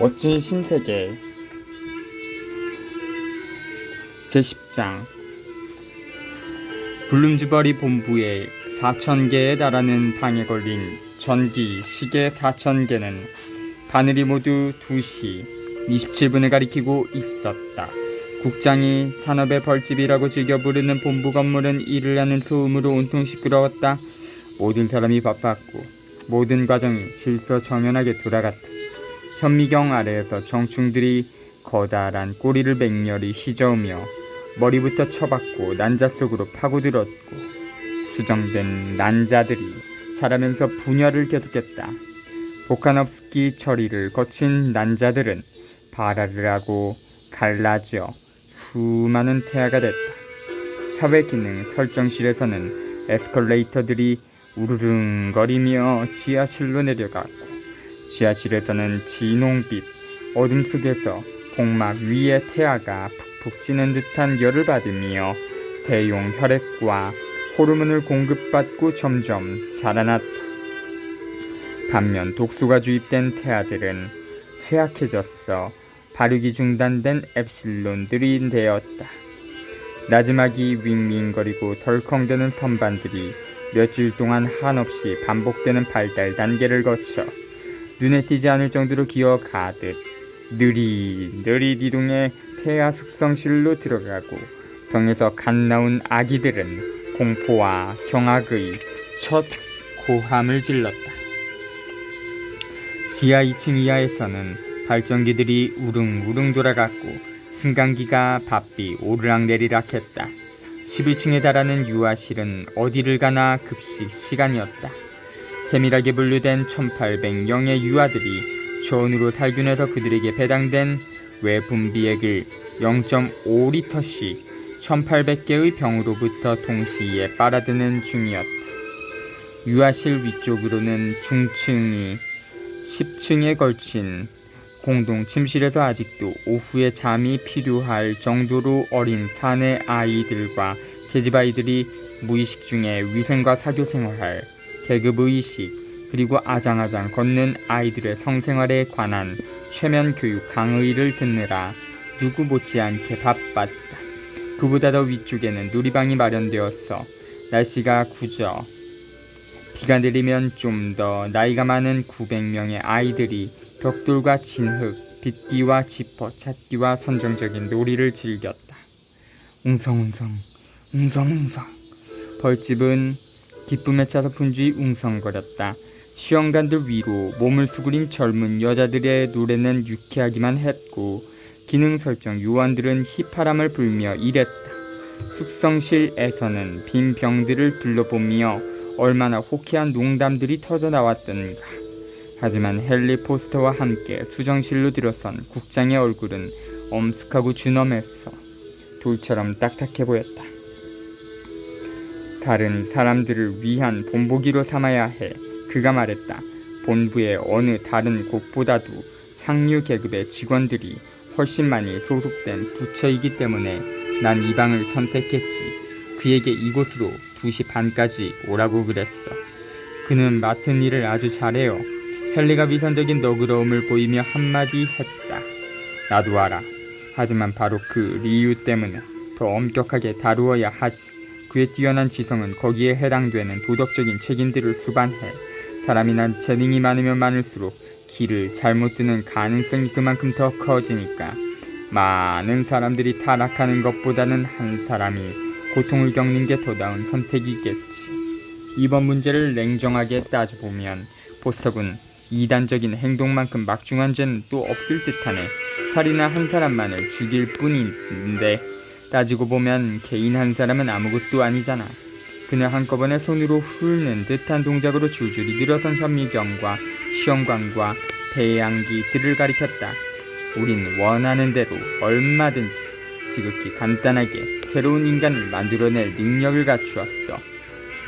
멋진 신세계 제10장 블룸즈버리 본부에 4,000개에 달하는 방에 걸린 전기 시계 4,000개는 바늘이 모두 2시 27분을 가리키고 있었다. 국장이 산업의 벌집이라고 즐겨 부르는 본부 건물은 일을 하는 소음으로 온통 시끄러웠다. 모든 사람이 바빴고 모든 과정이 질서정연하게 돌아갔다. 현미경 아래에서 정충들이 커다란 꼬리를 맹렬히 휘저으며 머리부터 쳐박고 난자 속으로 파고들었고 수정된 난자들이 자라면서 분열을 계속했다. 보카nov스키 처리를 거친 난자들은 발화를 하고 갈라져 수많은 태아가 됐다. 사회기능 설정실에서는 에스컬레이터들이 우르릉거리며 지하실로 내려갔고 지하실에서는 진홍빛 어둠 속에서 복막 위에 태아가 푹푹 찌는 듯한 열을 받으며 대용 혈액과 호르몬을 공급받고 점점 자라났다. 반면 독소가 주입된 태아들은 쇠약해졌어 발육이 중단된 엡실론들이 되었다. 나지막이 윙윙거리고 덜컹대는 선반들이 며칠 동안 한없이 반복되는 발달 단계를 거쳐 눈에 띄지 않을 정도로 기어가듯 느릿느릿 이동해 태아 숙성실로 들어가고 병에서 갓 나온 아기들은 공포와 경악의 첫 고함을 질렀다. 지하 2층 이하에서는 발전기들이 우릉우릉 돌아갔고 승강기가 바삐 오르락내리락 했다. 11층에 달하는 유아실은 어디를 가나 급식 시간이었다. 세밀하게 분류된 1800명의 유아들이 전으로 살균해서 그들에게 배당된 외분비액을 0.5리터씩 1800개의 병으로부터 동시에 빨아드는 중이었다. 유아실 위쪽으로는 중층이 10층에 걸친 공동 침실에서 아직도 오후에 잠이 필요할 정도로 어린 사내 아이들과 계집 아이들이 무의식 중에 위생과 사교생활, 계급의식, 그리고 아장아장 걷는 아이들의 성생활에 관한 최면 교육 강의를 듣느라 누구 못지않게 바빴다. 그보다 더 위쪽에는 놀이방이 마련되었어 날씨가 굳어 비가 내리면 좀 더 나이가 많은 900명의 아이들이 벽돌과 진흙, 빗기와 지퍼 찾기와 선정적인 놀이를 즐겼다. 웅성웅성, 웅성웅성. 벌집은 기쁨에 차서 분주히 웅성거렸다. 수영관들 위로 몸을 수그린 젊은 여자들의 노래는 유쾌하기만 했고 기능 설정 요원들은 휘파람을 불며 일했다. 숙성실에서는 빈 병들을 둘러보며 얼마나 호쾌한 농담들이 터져나왔던가. 하지만 헨리 포스터와 함께 수정실로 들어선 국장의 얼굴은 엄숙하고 준엄했어. 돌처럼 딱딱해 보였다. 다른 사람들을 위한 본보기로 삼아야 해. 그가 말했다. 본부의 어느 다른 곳보다도 상류 계급의 직원들이 훨씬 많이 소속된 부처이기 때문에 난 이 방을 선택했지. 그에게 이곳으로 2시 반까지 오라고 그랬어. 그는 맡은 일을 아주 잘해요. 헨리가 위선적인 너그러움을 보이며 한마디 했다. 나도 알아. 하지만 바로 그 이유 때문에 더 엄격하게 다루어야 하지. 그의 뛰어난 지성은 거기에 해당되는 도덕적인 책임들을 수반해. 사람이나 재능이 많으면 많을수록 길을 잘못 드는 가능성이 그만큼 더 커지니까. 많은 사람들이 타락하는 것보다는 한 사람이 고통을 겪는 게 더 나은 선택이겠지. 이번 문제를 냉정하게 따져보면 포스터군 이단적인 행동만큼 막중한 죄는 또 없을 듯하네. 살인한 한 사람만을 죽일 뿐인데 따지고 보면 개인 한 사람은 아무것도 아니잖아. 그는 한꺼번에 손으로 훑는 듯한 동작으로 줄줄이 늘어선 현미경과 시험관과 배양기들을 가리켰다. 우린 원하는 대로 얼마든지 지극히 간단하게 새로운 인간을 만들어낼 능력을 갖추었어.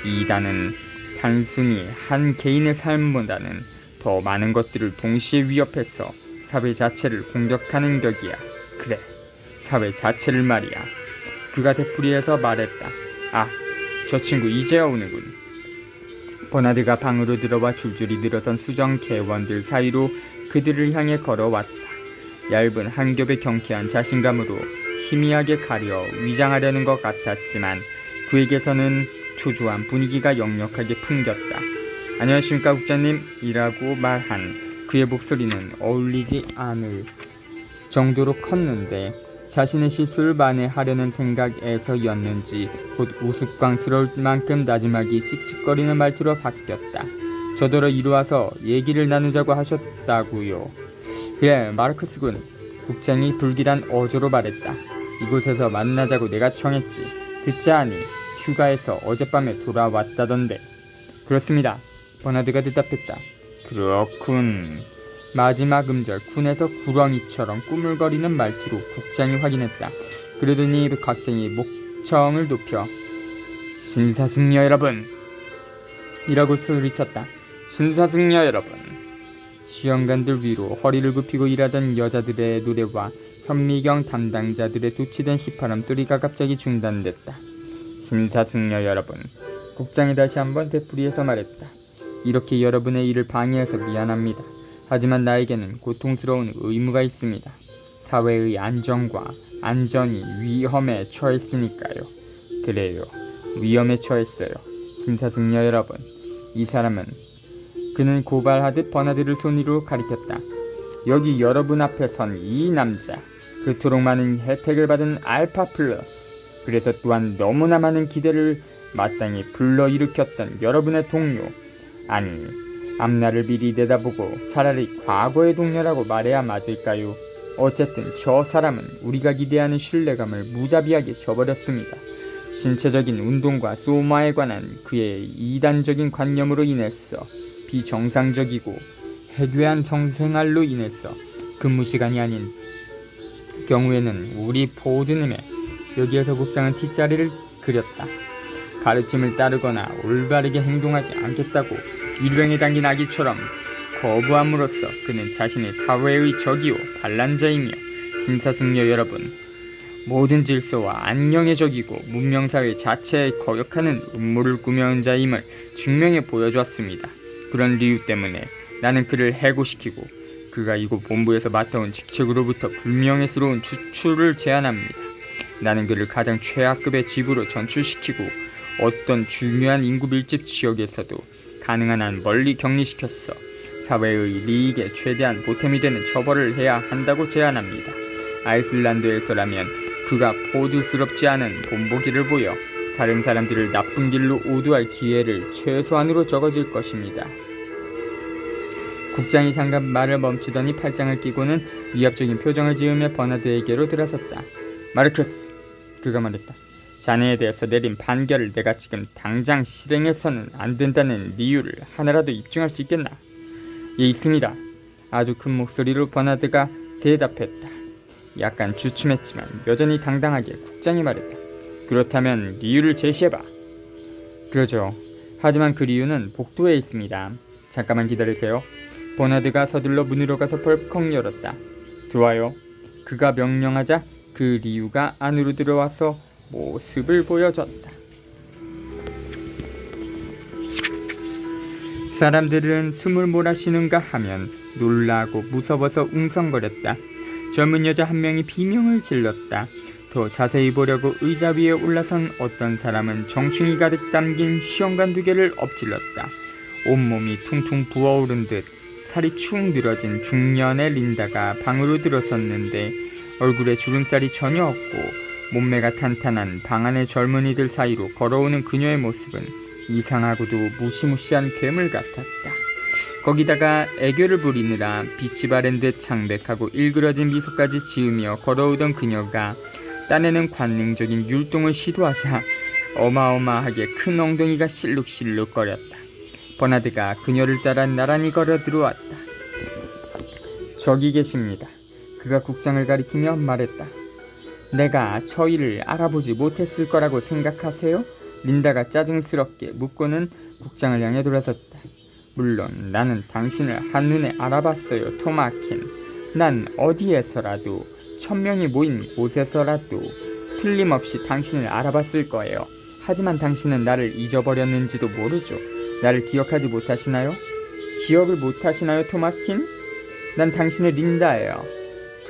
이단은 단순히 한 개인의 삶보다는 더 많은 것들을 동시에 위협해서 사회 자체를 공격하는 격이야. 그래, 사회 자체를 말이야. 그가 되풀이해서 말했다. 아, 저 친구 이제야 오는군. 버나드가 방으로 들어와 줄줄이 늘어선 수정 개원들 사이로 그들을 향해 걸어왔다. 얇은 한 겹의 경쾌한 자신감으로 희미하게 가려 위장하려는 것 같았지만 그에게서는 초조한 분위기가 역력하게 풍겼다. 안녕하십니까 국장님 이라고 말한 그의 목소리는 어울리지 않을 정도로 컸는데 자신의 실수를 만회하려는 생각에서였는지 곧 우스꽝스러울 만큼 나지막이 칙칙거리는 말투로 바뀌었다. 저더러 이리 와서 얘기를 나누자고 하셨다고요. 그래 마르크스군. 국장이 불길한 어조로 말했다. 이곳에서 만나자고 내가 청했지. 듣지 않니? 휴가에서 어젯밤에 돌아왔다던데. 그렇습니다. 버나드가 대답했다. 그렇군. 마지막 음절 쿤에서 구렁이처럼 꾸물거리는 말투로 국장이 확인했다. 그러더니 각장이 목청을 높여 신사승려 여러분 이라고 소리쳤다. 신사승려 여러분. 시험관들 위로 허리를 굽히고 일하던 여자들의 노래와 현미경 담당자들의 도치된 휘파람 소리가 갑자기 중단됐다. 신사승려 여러분. 국장이 다시 한번 되풀이해서 말했다. 이렇게 여러분의 일을 방해해서 미안합니다. 하지만 나에게는 고통스러운 의무가 있습니다. 사회의 안정과 안전이 위험에 처했으니까요. 그래요. 위험에 처했어요. 신사승려 여러분. 이 사람은 그는 고발하듯 버나드를 손으로 가리켰다. 여기 여러분 앞에 선 이 남자. 그토록 많은 혜택을 받은 알파 플러스. 그래서 또한 너무나 많은 기대를 마땅히 불러일으켰던 여러분의 동료. 아니 앞날을 미리 내다보고 차라리 과거의 동료라고 말해야 맞을까요? 어쨌든 저 사람은 우리가 기대하는 신뢰감을 무자비하게 저버렸습니다. 신체적인 운동과 소마에 관한 그의 이단적인 관념으로 인해서 비정상적이고 해괴한 성생활로 인해서 근무시간이 아닌 경우에는 우리 보드님의 여기에서 국장은 T자리를 그렸다. 가르침을 따르거나 올바르게 행동하지 않겠다고 일병에 당긴 아기처럼 거부함으로써 그는 자신의 사회의 적이요 반란자이며 신사승려 여러분 모든 질서와 안녕의 적이고 문명사회 자체에 거역하는 음모를 꾸며온 자임을 증명해 보여주었습니다. 그런 이유 때문에 나는 그를 해고시키고 그가 이곳 본부에서 맡아온 직책으로부터 불명예스러운 추출을 제안합니다. 나는 그를 가장 최하급의 집으로 전출시키고 어떤 중요한 인구 밀집 지역에서도 가능한 한 멀리 격리시켰어 사회의利益에 최대한 보탬이 되는 처벌을 해야 한다고 제안합니다. 아이슬란드에서라면 그가 포드스럽지 않은 본보기를 보여 다른 사람들을 나쁜 길로 오도할 기회를 최소한으로 적어줄 것입니다. 국장이 잠깐 말을 멈추더니 팔짱을 끼고는 위압적인 표정을 지으며 버나드에게로 들어섰다. 마르크스, 그가 말했다. 자네에 대해서 내린 판결을 내가 지금 당장 실행해서는 안 된다는 이유를 하나라도 입증할 수 있겠나? 예, 있습니다. 아주 큰 목소리로 버나드가 대답했다. 약간 주춤했지만 여전히 당당하게 국장이 말했다. 그렇다면 이유를 제시해봐. 그러죠. 하지만 그 이유는 복도에 있습니다. 잠깐만 기다리세요. 버나드가 서둘러 문으로 가서 벌컥 열었다. 들어와요. 그가 명령하자 그 리우가 안으로 들어와서 모습을 보여줬다. 사람들은 숨을 몰아쉬는가 하면 놀라고 무서워서 웅성거렸다. 젊은 여자 한 명이 비명을 질렀다. 더 자세히 보려고 의자 위에 올라선 어떤 사람은 정충이 가득 담긴 시험관 2개를 엎질렀다. 온몸이 퉁퉁 부어오른 듯 살이 축 늘어진 중년의 린다가 방으로 들어섰는데 얼굴에 주름살이 전혀 없고 몸매가 탄탄한 방 안의 젊은이들 사이로 걸어오는 그녀의 모습은 이상하고도 무시무시한 괴물 같았다. 거기다가 애교를 부리느라 빛이 바랜 듯 창백하고 일그러진 미소까지 지으며 걸어오던 그녀가 딴에는 관능적인 율동을 시도하자 어마어마하게 큰 엉덩이가 실룩실룩거렸다. 버나드가 그녀를 따라 나란히 걸어 들어왔다. 저기 계십니다. 그가 국장을 가리키며 말했다. 내가 저희를 알아보지 못했을 거라고 생각하세요? 린다가 짜증스럽게 묻고는 국장을 향해 돌아섰다. 물론 나는 당신을 한눈에 알아봤어요, 토마킨. 난 어디에서라도 1000명이 모인 곳에서라도 틀림없이 당신을 알아봤을 거예요. 하지만 당신은 나를 잊어버렸는지도 모르죠. 나를 기억하지 못하시나요? 기억을 못하시나요, 토마킨? 난 당신의 린다예요.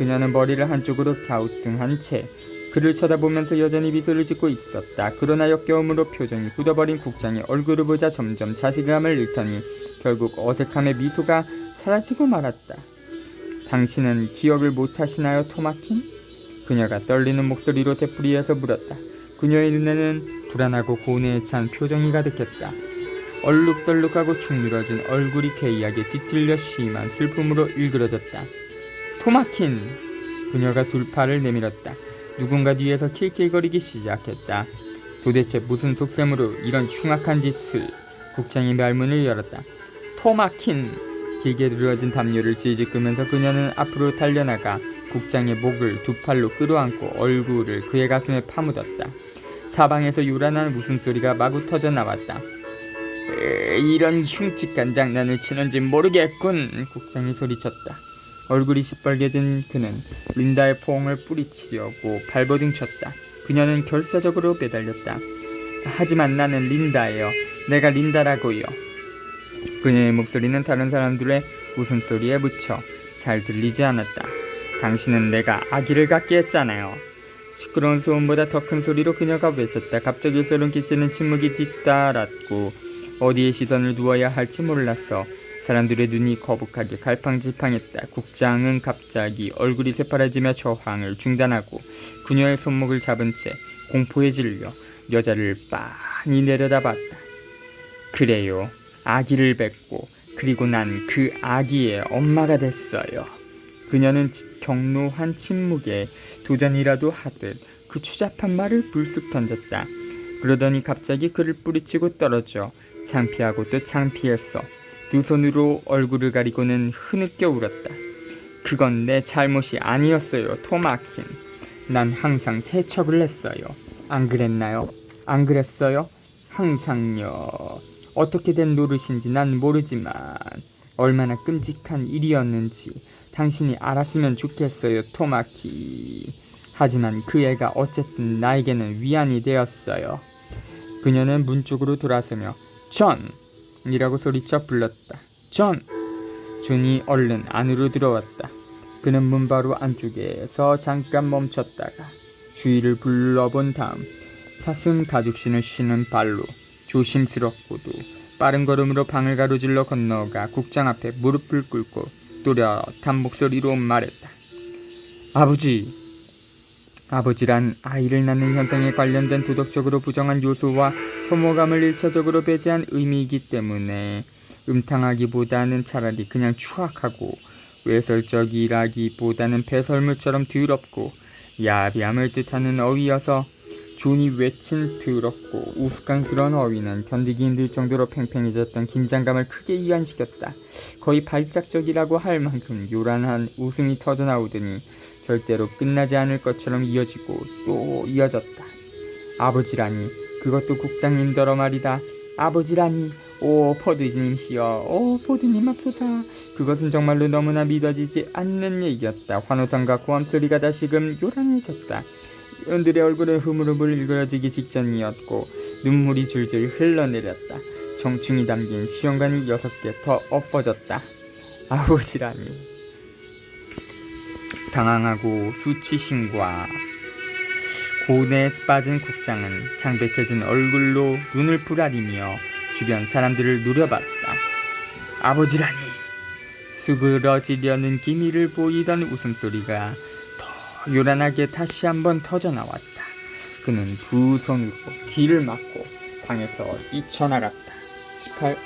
그녀는 머리를 한쪽으로 갸우뚱한 채 그를 쳐다보면서 여전히 미소를 짓고 있었다. 그러나 역겨움으로 표정이 굳어버린 국장이 얼굴을 보자 점점 자신감을 잃더니 결국 어색함의 미소가 사라지고 말았다. 당신은 기억을 못하시나요, 토마킨? 그녀가 떨리는 목소리로 되풀이해서 물었다. 그녀의 눈에는 불안하고 고뇌에 찬 표정이 가득했다. 얼룩덜룩하고 축 늘어진 얼굴이 괴이하게 뒤틀려 심한 슬픔으로 일그러졌다. 토마킨! 그녀가 두 팔을 내밀었다. 누군가 뒤에서 킬킬거리기 시작했다. 도대체 무슨 속셈으로 이런 흉악한 짓을? 국장이 말문을 열었다. 토마킨! 길게 늘어진 담요를 질질 끄면서 그녀는 앞으로 달려나가 국장의 목을 두 팔로 끌어안고 얼굴을 그의 가슴에 파묻었다. 사방에서 요란한 웃음소리가 마구 터져 나왔다. 이런 흉측한 장난을 치는지 모르겠군. 국장이 소리쳤다. 얼굴이 시뻘개진 그는 린다의 포옹을 뿌리치려고 발버둥쳤다. 그녀는 결사적으로 매달렸다. 하지만 나는 린다예요. 내가 린다라고요. 그녀의 목소리는 다른 사람들의 웃음소리에 묻혀 잘 들리지 않았다. 당신은 내가 아기를 갖게 했잖아요. 시끄러운 소음보다 더 큰 소리로 그녀가 외쳤다. 갑자기 소름 끼치는 침묵이 뒤따랐고 어디에 시선을 두어야 할지 몰랐어. 사람들의 눈이 거북하게 갈팡질팡했다. 국장은 갑자기 얼굴이 새파래지며 저항을 중단하고 그녀의 손목을 잡은 채 공포에 질려 여자를 빤히 내려다봤다. 그래요. 아기를 뵙고 그리고 난 그 아기의 엄마가 됐어요. 그녀는 격노한 침묵에 도전이라도 하듯 그 추잡한 말을 불쑥 던졌다. 그러더니 갑자기 그를 뿌리치고 떨어져 창피하고 또 창피했어. 두 손으로 얼굴을 가리고는 흐느껴 울었다. 그건 내 잘못이 아니었어요, 토마킨. 난 항상 세척을 했어요. 안 그랬나요? 안 그랬어요? 항상요. 어떻게 된 노릇인지 난 모르지만 얼마나 끔찍한 일이었는지 당신이 알았으면 좋겠어요, 토마키. 하지만 그 애가 어쨌든 나에게는 위안이 되었어요. 그녀는 문 쪽으로 돌아서며 존! 이라고 소리쳐 불렀다. 존! 존이 얼른 안으로 들어왔다. 그는 문 바로 안쪽에서 잠깐 멈췄다가 주위를 둘러본 다음 사슴 가죽신을 신은 발로 조심스럽고도 빠른 걸음으로 방을 가로질러 건너가 국장 앞에 무릎을 꿇고 또렷한 목소리로 말했다. 아버지! 아버지란 아이를 낳는 현상에 관련된 도덕적으로 부정한 요소와 혐오감을 일차적으로 배제한 의미이기 때문에 음탕하기보다는 차라리 그냥 추악하고 외설적이라기보다는 배설물처럼 더럽고 야비함을 뜻하는 어휘여서 존이 외친 더럽고 우스꽝스러운 어휘는 견디기 힘들 정도로 팽팽해졌던 긴장감을 크게 이완시켰다. 거의 발작적이라고 할 만큼 요란한 웃음이 터져나오더니 절대로 끝나지 않을 것처럼 이어지고 또 이어졌다. 아버지라니, 그것도 국장님더러 말이다. 아버지라니, 오 포드님시여, 오 포드님 앞소사. 그것은 정말로 너무나 믿어지지 않는 얘기였다. 환호성과 고함소리가 다시금 요란해졌다. 연들의 얼굴에 흐물흐물 일그러지기 직전이었고 눈물이 줄줄 흘러내렸다. 정충이 담긴 시험관이 6개 더 엎어졌다. 아버지라니. 당황하고 수치심과 고뇌에 빠진 국장은 창백해진 얼굴로 눈을 부라리며 주변 사람들을 노려봤다. 아버지라니. 수그러지려는 기미를 보이던 웃음소리가 더 요란하게 다시 한번 터져나왔다. 그는 두 손으로 귀를 막고 방에서 뛰쳐나갔다. 18